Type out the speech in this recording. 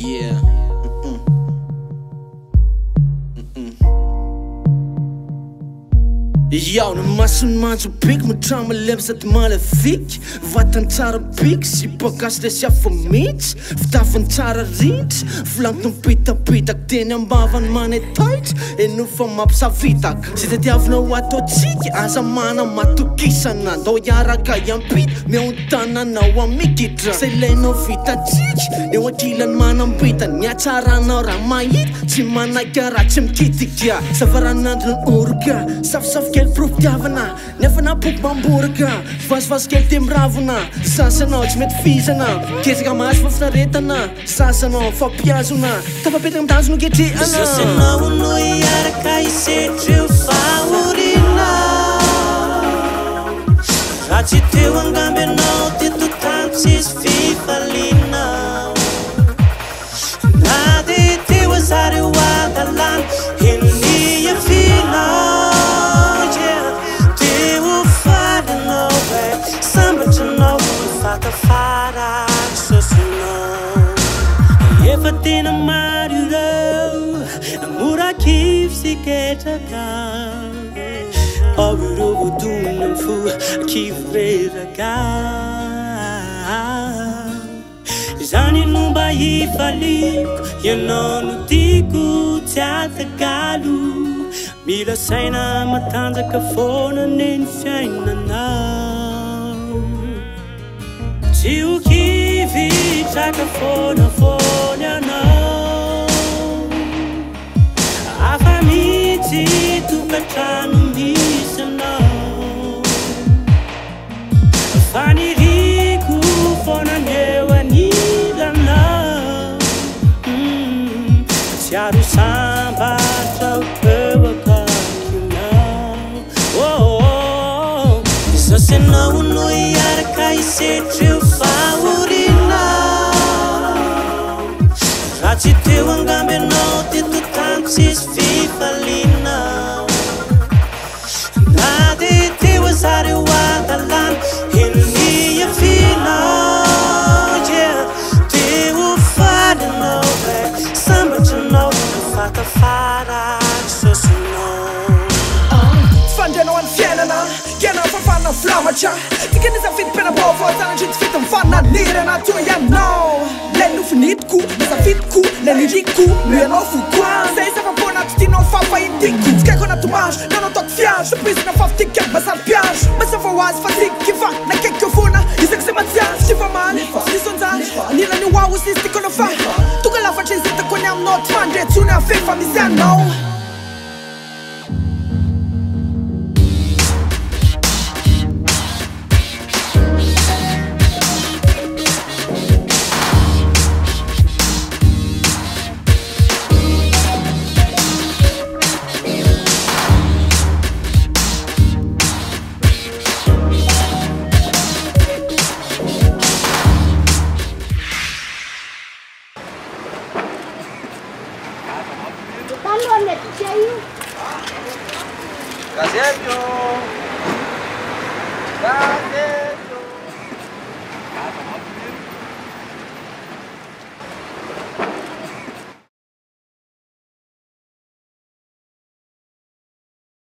Yeah. Yaw, ny masony manjo-biky mitrama lemy sady malaviky vatany tsara biky sy bagasy le sy afa mihitsy fitafiny tsara rindry filampy mipitapitaka teny ambavany manetaitra enofa mampisavitaka sy tadiavinao ataotsika aza mana matokisana ndao iaraka iampita meontananao amikitra sa ilainao vitatsika eo ankilany manambitany ny atsaranao raha mahita tsy manaiky raha tsy mikitika savaranandro ny orika safisafika Profiavana, nefa napoky mamboraka Vasivasy kely temiravona Sasanao tsy mety fizana Kesaka masy fa finaretana Sasanao fampiazona Tafapetaka mitazona ketrehana Sasanao no iaraka isetreo fahorina Raha tsy teo angamby anao teto tany tsisy fifaliana Na de teo azareo adalana Henony afinao Fara sosinao Efa tena maro ireo Mora kivy sy ketraka Ao ireo vodona ny fo kivy reraka Zany no mba hifaliko Ianao no tiako tsy atagalo Mila saina matanjaka foana neny fiainanao Tsy ho kivy traka foana anao Afa mitsy tokantrano misy anao Faniriko foana neo anilanao Tsy aro sambatra eo akakinao Sasanao no iaraka isetreo fahorina Raha tsy teo angamby anao teto tany tsisy fifaliana Na de teo azareo adalana Henony afinao Teo falinao Sambatranao Fatafara sosinao Fandrianao any fiainana Kianao fafana flamatra Tikan'iza fitipena vaovao Tana tsy fita mifananirana toa ianao Le nofinitiko, nasafitiko, le liriko No ianao fokoa Zay zava-pona tsy tianao fafahitiko Tsy kaiko anatomage, nanao taoko fiage Surprise fafitika, masary piage Masa vao azy fatiky kiva Nakaiky fona, isaka se matsiary Tsy fa maly, tsy sonjany Nila ny wow, sisy tiko no fa Tonga lafatra izy hitako any aminao Tsy mandre tsony afefa misy anao